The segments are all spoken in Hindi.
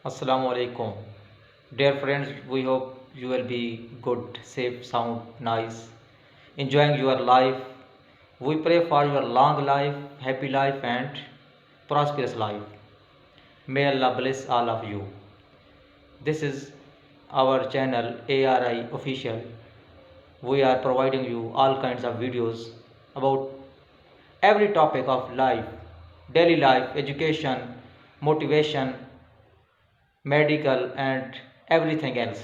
Assalamu alaikum. Dear friends, we hope you will be good, safe, sound, nice, enjoying your life. We pray for your long life, happy life, and prosperous life. May Allah bless all of you. This is our channel ARI Official. We are providing you all kinds of videos about every topic of life, daily life, education, motivation, medical, and everything else.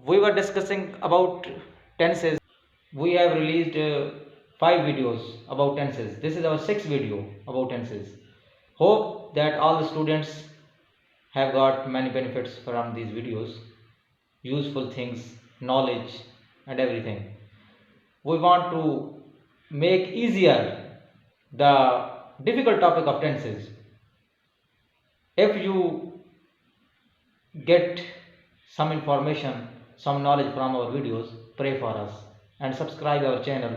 We were discussing about tenses. We have released 5 videos about tenses. This is our 6th video about tenses. Hope that all the students have got many benefits from these videos, useful things, knowledge, and everything. We want to make easier the difficult topic of tenses. If you get some information, some knowledge from our videos, pray for us and subscribe our channel,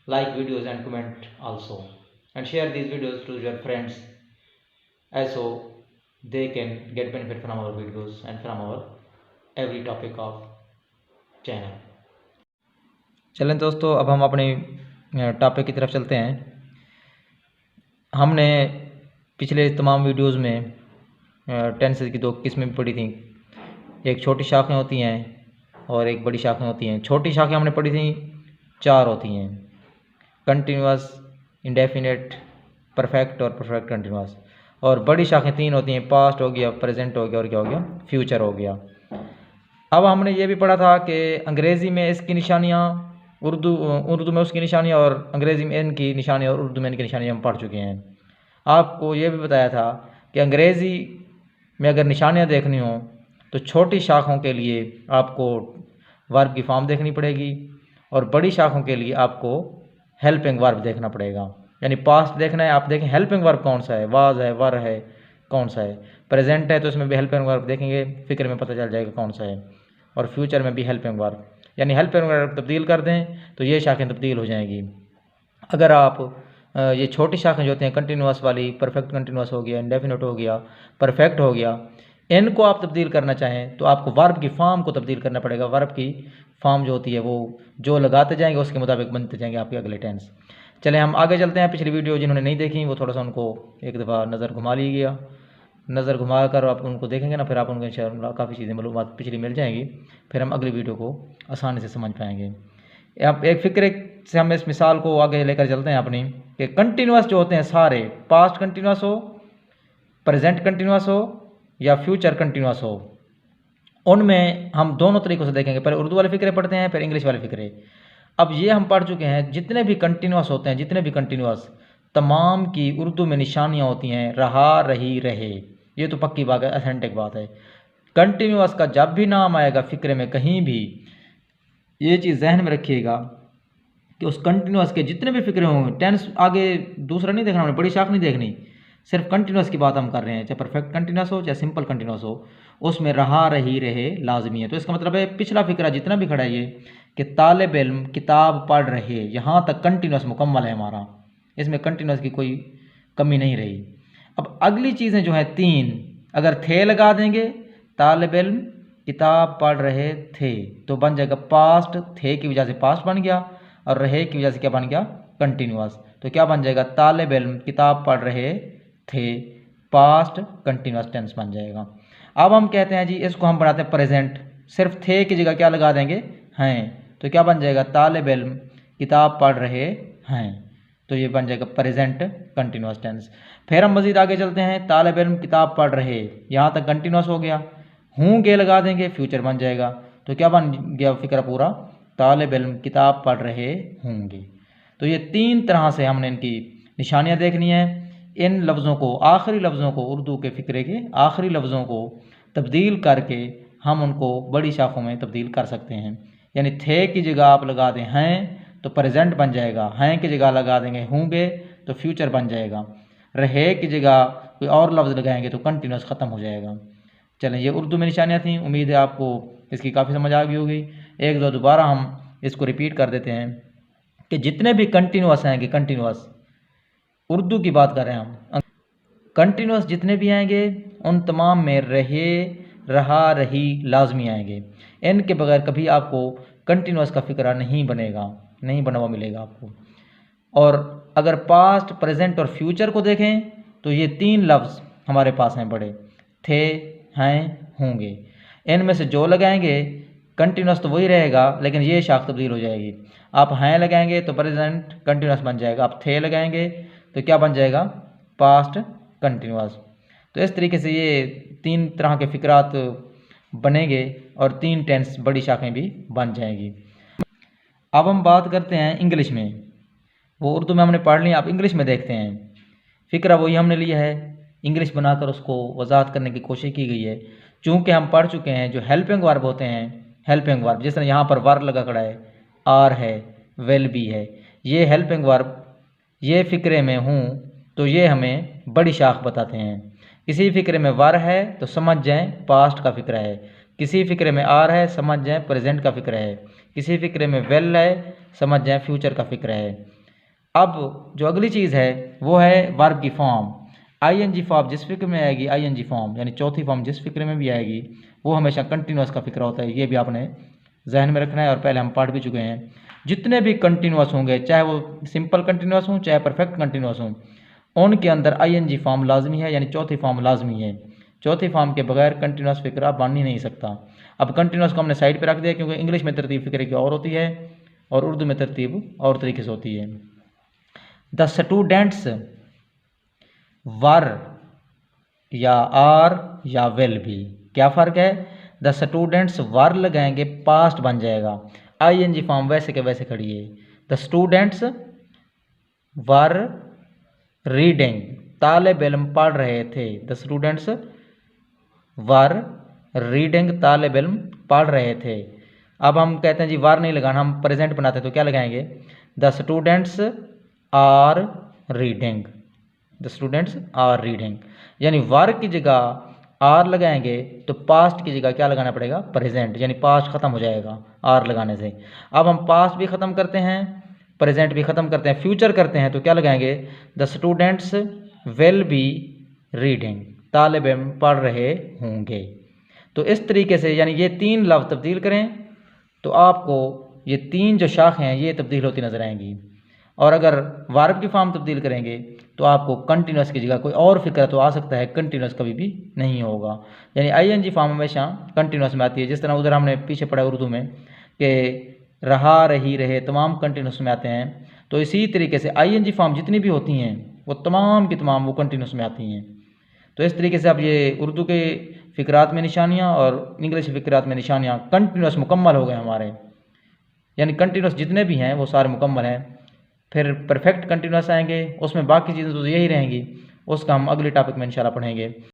like videos and comment also, and share these videos to your friends as so they can get benefit from our videos and from our every topic of channel. चलें दोस्तों, अब हम अपने टॉपिक की तरफ चलते हैं। हमने पिछले तमाम वीडियोस में टेंसेस की 2 किस्में पढ़ी थी। एक छोटी शाखें होती हैं और एक बड़ी शाखें होती हैं। छोटी शाखें हमने पढ़ी थी 4 होती हैं, कंटिन्यूअस, इंडेफिनेट, परफेक्ट और परफेक्ट कंटिन्यूअस। और बड़ी शाखें 3 होती हैं, पास्ट हो गया, प्रेजेंट हो गया और क्या हो गया, फ्यूचर हो गया। अब हमने ये भी पढ़ा था कि अंग्रेज़ी में इसकी निशानियाँ, उर्दू में उसकी निशानियाँ और अंग्रेज़ी में इनकी निशानियाँ और उर्दू में इनकी निशानियाँ हम पढ़ चुके हैं। आपको ये भी बताया था कि अंग्रेज़ी में अगर निशानियाँ देखनी हो तो छोटी शाखों के लिए आपको वर्ब की फॉर्म देखनी पड़ेगी और बड़ी शाखों के लिए आपको हेल्पिंग वर्ब देखना पड़ेगा। यानी पास्ट देखना है, आप देखें हेल्पिंग वर्ब कौन सा है, वाज है, वर है, कौन सा है। प्रेजेंट है तो इसमें भी हेल्पिंग वर्ब देखेंगे, फिक्र में पता चल जाएगा कौन सा है। और फ्यूचर में भी हेल्पिंग वर्ब, यानी हेल्पिंग वर्ब तब्दील कर दें तो ये शाखें तब्दील हो जाएंगी। अगर आप ये छोटी शाखें जो होती हैं, कंटिन्यूअस वाली, परफेक्ट कंटिन्यूअस हो गया, इंडेफिनिट हो गया, परफेक्ट हो गया, इनको आप तब्दील करना चाहें तो आपको वर्ब की फॉर्म को तब्दील करना पड़ेगा। वर्ब की फॉर्म जो होती है वो जो लगाते जाएंगे उसके मुताबिक बनते जाएंगे आपके अगले टेंस। चलें हम आगे चलते हैं। पिछली वीडियो जिन्होंने नहीं देखी वो थोड़ा सा उनको एक दफ़ा नज़र घुमा लीजिएगा। नज़र घुमा कर आप उनको देखेंगे ना, फिर आप उनको इंशाअल्लाह काफ़ी चीज़ें मालूमात पिछली मिल जाएंगी, फिर हम अगली वीडियो को आसानी से समझ पाएंगे। अब एक फ़िक्र से हम इस मिसाल को आगे लेकर चलते हैं अपनी, कि कंटिन्यूअस जो होते हैं सारे, पास्ट कंटिन्यूअस हो, प्रेजेंट कंटिन्यूअस हो या फ्यूचर कंटिन्यूअस हो, उनमें हम दोनों तरीक़ों से देखेंगे। पहले उर्दू वाले फ़िक्रे पढ़ते हैं, फिर इंग्लिश वाले फ़िक्रे। अब ये हम पढ़ चुके हैं, जितने भी कंटिन्यूअस होते हैं, जितने भी कंटिन्यूअस, तमाम की उर्दू में निशानियाँ होती हैं रहा, रही, रहे। ये तो पक्की बात है, अथेंटिक बात है। कंटिन्यूअस का जब भी नाम आएगा फ़िक्रे में कहीं भी, ये चीज़ जहन में रखिएगा कि उस कंटिन्यूअस के जितने भी फ़िक्रे होंगे, टेंस आगे दूसरा नहीं देखना, हमने बड़ी शाख नहीं देखनी, सिर्फ कंटिन्यूअस की बात हम कर रहे हैं। चाहे परफेक्ट कंटिन्यूअस हो चाहे सिंपल कंटिन्यूअस हो, उसमें रहा, रही, रहे लाजमी है। तो इसका मतलब है पिछला फ़िक्रा जितना भी खड़ा है ये, कि तालिब इल्म किताब पढ़ रहे, यहाँ तक कंटिन्यूअस मुकम्मल है हमारा, इसमें कंटिन्यूअस की कोई कमी नहीं रही। अब अगली चीज़ें जो हैं 3, अगर थे लगा देंगे, तालिब इल्म किताब पढ़ रहे थे, तो बन जाएगा पास्ट, थे की वजह से पास्ट बन गया और रहे की वजह से क्या बन गया, कंटिन्यूअस। तो क्या बन जाएगा, तालिब इल्म किताब पढ़ रहे थे, पास्ट कंटिन्यूअस टेंस बन जाएगा। अब हम कहते हैं जी इसको हम बनाते हैं प्रेजेंट, सिर्फ थे की जगह क्या लगा देंगे, हैं, तो क्या बन जाएगा, तालिब इल्म किताब पढ़ रहे हैं, तो ये बन जाएगा प्रेजेंट कंटिन्यूअस टेंस। फिर हम मज़ीद आगे चलते हैं, तालिब इल्म किताब पढ़ रहे, यहाँ तक कंटिन्यूअस हो गया, होंगे लगा देंगे, फ्यूचर बन जाएगा, तो क्या बन गया फ़िक्रा पूरा, तालिब इल्म किताब पढ़ रहे होंगे। तो ये 3 तरह से हमने इनकी निशानियाँ देखनी है। इन लफ्ज़ों को, आखिरी लफ्ज़ों को, उर्दू के फ़िक्रे के आखिरी लफ्ज़ों को तब्दील करके हम उनको बड़ी शाखों में तब्दील कर सकते हैं। यानी थे की जगह आप लगा दें हैं तो प्रेजेंट बन जाएगा, हैं की जगह लगा देंगे होंगे तो फ्यूचर बन जाएगा, रहे की जगह कोई और लफ्ज़ लगाएंगे तो कंटिन्यूअस ख़त्म हो जाएगा। चलें, ये उर्दू में निशानियाँ थीं, उम्मीद है आपको इसकी काफ़ी समझ आ गई होगी। एक दो दोबारा हम इसको रिपीट कर देते हैं कि जितने भी कंटिन्यूअस हैं, कि कंटिन्यूअस उर्दू की बात कर रहे हैं हम, कंटिन्यूस जितने भी आएंगे उन तमाम में रहे, रहा, रही लाजमी आएंगे। एन के बगैर कभी आपको कंटिन्यूस का फिक्रा नहीं बनेगा, नहीं बना हुआ मिलेगा आपको। और अगर पास्ट, प्रेजेंट और फ्यूचर को देखें तो ये तीन लफ्ज़ हमारे पास हैं बड़े, थे, हैं, होंगे। इन में से जो लगाएंगे कंटिन्यूस तो वही रहेगा, लेकिन ये शाख तब्दील हो जाएगी। आप हैं लगाएंगे तो प्रेजेंट कंटिन्यूस बन जाएगा, आप थे लगाएंगे तो क्या बन जाएगा, पास्ट कंटिन्यूस। तो इस तरीके से ये तीन तरह के फिक्रात बनेंगे और तीन टेंस बड़ी शाखें भी बन जाएंगी। अब हम बात करते हैं इंग्लिश में। वो उर्दू में हमने पढ़ ली, आप इंग्लिश में देखते हैं। फ़िक्रा वही हमने लिया है, इंग्लिश बनाकर उसको वजाहत करने की कोशिश की गई है। चूँकि हम पढ़ चुके हैं जो हेल्पिंग वर्ब होते हैं, हेल्पिंग वर्ब जिस तरह यहाँ पर वर लगा खड़ा है, आर है, वेल बी है, ये हेल्पिंग वर्ब ये फ़िक्रे में हूँ तो ये हमें बड़ी शाख बताते हैं। किसी फ़िक्रे में वर है तो समझ जाएं पास्ट का फ़िक्रा है, किसी फ़िक्रे में आर है समझ जाएं प्रेजेंट का फ़िक्रा है, किसी फ़िक्रे में वेल है समझ जाएं फ्यूचर का फ़िक्रा है। अब जो अगली चीज़ है वो है वर्ब की फॉर्म। आईएनजी फॉर्म जिस फिक्र में आएगी, आईएनजी फॉर्म यानी चौथी फॉर्म जिस फिक्र में भी आएगी वो हमेशा कंटिन्यूस का फिक्र होता है। ये भी आपने जहन में रखना है और पहले हम पढ़ भी चुके हैं। जितने भी कंटिन्यूस होंगे, चाहे वो सिंपल कंटिन्यूस हों चाहे परफेक्ट कंटिन्यूस हों, उनके अंदर आईएनजी फॉर्म लाजमी है, यानी चौथी फॉर्म लाजमी है। चौथी फॉर्म के बगैर कंटिन्यूस फिक्रा बन ही नहीं सकता। अब कंटिन्यूस को हमने साइड पर रख दिया क्योंकि इंग्लिश में तरतीब फिक्रे की और होती है और उर्दू में तरतीब और तरीके से होती है। द स्टूडेंट्स वर या आर या वेल भी, क्या फ़र्क है, द स्टूडेंट्स वर लगाएंगे पास्ट बन जाएगा, आईएनजी फॉर्म वैसे के वैसे खड़ी है। द स्टूडेंट्स वर रीडिंग, तालिब इल्म पढ़ रहे थे। द स्टूडेंट्स वर रीडिंग, तालिब इल्म पढ़ रहे थे। अब हम कहते हैं जी वर नहीं लगाना, हम प्रेजेंट बनाते हैं तो क्या लगाएंगे, the students are reading, the students are reading, यानी वर की जगह आर लगाएंगे तो पास्ट की जगह क्या लगाना पड़ेगा, प्रेजेंट, यानी पास्ट ख़त्म हो जाएगा आर लगाने से। अब हम पास्ट भी ख़त्म करते हैं, प्रेजेंट भी ख़त्म करते हैं, फ्यूचर करते हैं तो क्या लगाएंगे, the students will be reading, तालिब इल्म पढ़ रहे होंगे। तो इस तरीके से यानी ये तीन लफ्ज़ तब्दील करें तो आपको ये तीन जो शाखें हैं ये तब्दील होती नज़र आएंगी। और अगर वर्ब की फॉर्म तब्दील करेंगे तो आपको कंटिन्यूस की जगह कोई और फिक्र तो आ सकता है, कंटिन्यूस कभी भी नहीं होगा। यानी आईएनजी फॉर्म हमेशा कंटिन्यूस में आती है, जिस तरह उधर हमने पीछे पढ़ा उर्दू में कि रहा, रही, रहे तमाम कंटिन्यूस में आते हैं। तो इसी तरीके से आईएनजी फॉर्म जितनी भी होती हैं वो तमाम की तमाम वो कंटिन्यूस में आती हैं। तो इस तरीके से अब ये उर्दू के फ़िक्रात में निशानियाँ और इंग्लिश फ़िक्रात में निशानियाँ कंटिन्यूस मुकम्मल हो गए हमारे, यानी कंटिन्यूस जितने भी हैं वो सारे मुकम्मल हैं। फिर परफेक्ट कंटिन्यूस आएंगे, उसमें बाकी चीज़ें तो यही रहेंगी, उसका हम अगले टॉपिक में इंशाल्लाह पढ़ेंगे।